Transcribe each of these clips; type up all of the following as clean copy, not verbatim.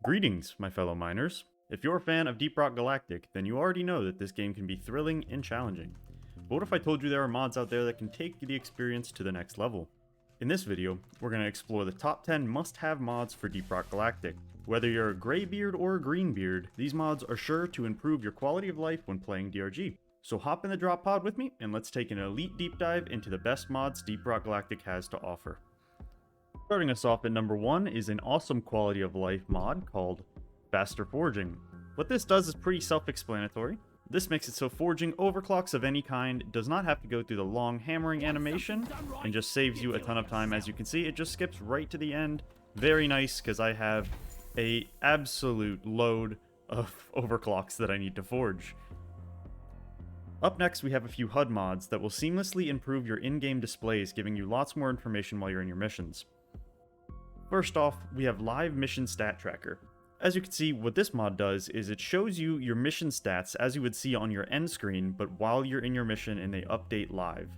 Greetings, my fellow miners. If you're a fan of Deep Rock Galactic, then you already know that this game can be thrilling and challenging. But what if I told you there are mods out there that can take the experience to the next level? In this video, we're going to explore the top 10 must-have mods for Deep Rock Galactic. Whether you're a graybeard or a greenbeard, these mods are sure to improve your quality of life when playing DRG. So hop in the drop pod with me, and let's take an elite deep dive into the best mods Deep Rock Galactic has to offer. Starting us off at number 1 is an awesome quality of life mod called Faster Forging. What this does is pretty self-explanatory. This makes it so forging overclocks of any kind does not have to go through the long hammering animation and just saves you a ton of time. As you can see, it just skips right to the end. Very nice, because I have an absolute load of overclocks that I need to forge. Up next, we have a few HUD mods that will seamlessly improve your in-game displays, giving you lots more information while you're in your missions. First off, we have Live Mission Stat Tracker. As you can see, what this mod does is it shows you your mission stats as you would see on your end screen, but while you're in your mission and they update live.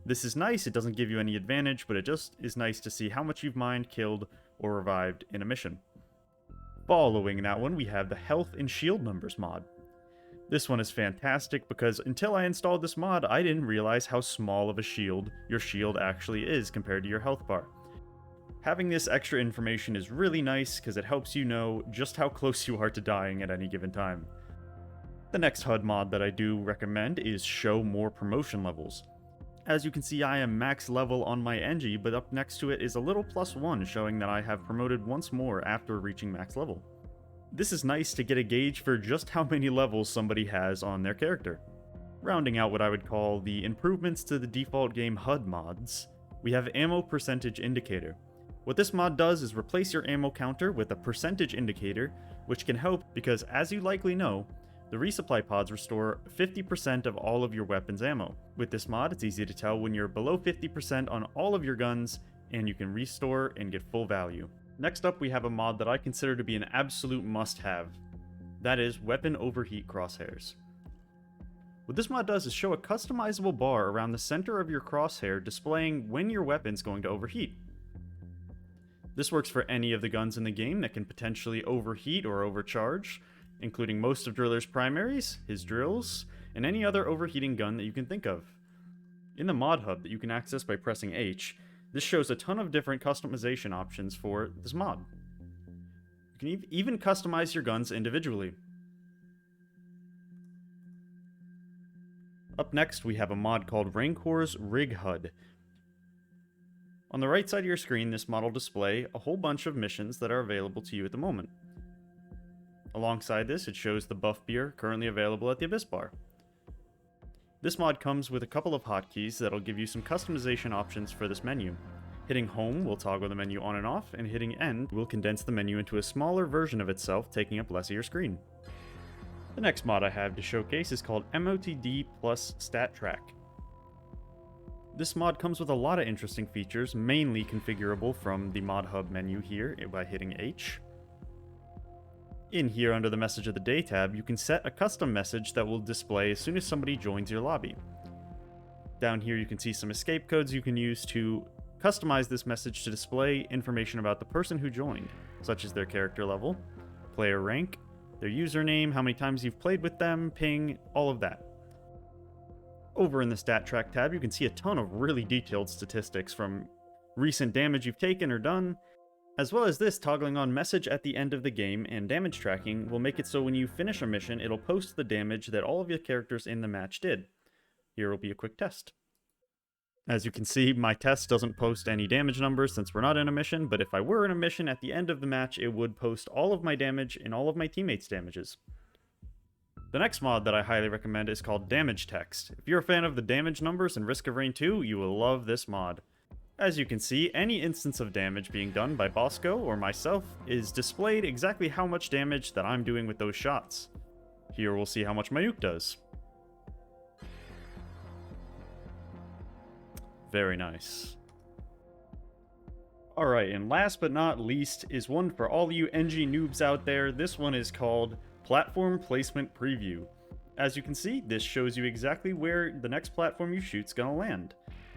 This is nice, it doesn't give you any advantage, but it just is nice to see how much you've mined, killed, or revived in a mission. Following that one, we have the Health and Shield Numbers mod. This one is fantastic because until I installed this mod, I didn't realize how small of a shield your shield actually is compared to your health bar. Having this extra information is really nice because it helps you know just how close you are to dying at any given time. The next HUD mod that I do recommend is Show More Promotion Levels. As you can see, I am max level on my Engie, but up next to it is a little +1 showing that I have promoted once more after reaching max level. This is nice to get a gauge for just how many levels somebody has on their character. Rounding out what I would call the improvements to the default game HUD mods, we have Ammo Percentage Indicator. What this mod does is replace your ammo counter with a percentage indicator, which can help because, as you likely know, the resupply pods restore 50% of all of your weapons ammo. With this mod, it's easy to tell when you're below 50% on all of your guns, and you can restore and get full value. Next up, we have a mod that I consider to be an absolute must-have. That is Weapon Overheat Crosshairs. What this mod does is show a customizable bar around the center of your crosshair displaying when your weapon's going to overheat. This works for any of the guns in the game that can potentially overheat or overcharge, including most of Driller's primaries, his drills, and any other overheating gun that you can think of. In the mod hub that you can access by pressing H, this shows a ton of different customization options for this mod. You can even customize your guns individually. Up next, we have a mod called RANCOR'S Rig HUD. On the right side of your screen, this mod will display a whole bunch of missions that are available to you at the moment. Alongside this, it shows the buff beer currently available at the Abyss Bar. This mod comes with a couple of hotkeys that'll give you some customization options for this menu. Hitting home will toggle the menu on and off, and hitting end will condense the menu into a smaller version of itself, taking up less of your screen. The next mod I have to showcase is called MOTD plus Stat Track. This mod comes with a lot of interesting features, mainly configurable from the mod hub menu here by hitting H. In here under the Message of the Day tab, you can set a custom message that will display as soon as somebody joins your lobby. Down here you can see some escape codes you can use to customize this message to display information about the person who joined, such as their character level, player rank, their username, how many times you've played with them, ping, all of that. Over in the Stat Track tab, you can see a ton of really detailed statistics from recent damage you've taken or done, as well as this toggling on message at the end of the game, and damage tracking will make it so when you finish a mission, it'll post the damage that all of your characters in the match did. Here will be a quick test. As you can see, my test doesn't post any damage numbers since we're not in a mission, but if I were in a mission at the end of the match, it would post all of my damage and all of my teammates' damages. The next mod that I highly recommend is called Damage Text. If you're a fan of the damage numbers in Risk of Rain 2, you will love this mod. As you can see, any instance of damage being done by Bosco or myself is displayed exactly how much damage that I'm doing with those shots. Here we'll see how much my nuke does. Very nice. Alright, and last but not least is one for all you Engie noobs out there. This one is called Platform Placement Preview. As you can see, this shows you exactly where the next platform you shoot's gonna land.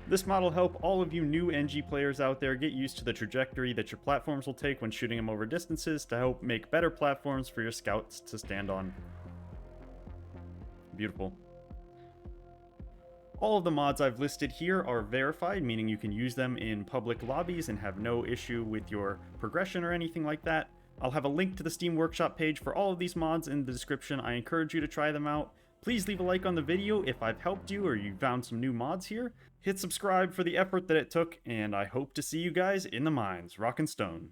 This mod will help all of you new NG players out there get used to the trajectory that your platforms will take when shooting them over distances to help make better platforms for your scouts to stand on. Beautiful. All of the mods I've listed here are verified, meaning you can use them in public lobbies and have no issue with your progression or anything like that. I'll have a link to the Steam Workshop page for all of these mods in the description. I encourage you to try them out. Please leave a like on the video if I've helped you or you found some new mods here. Hit subscribe for the effort that it took, and I hope to see you guys in the mines. Rock and stone.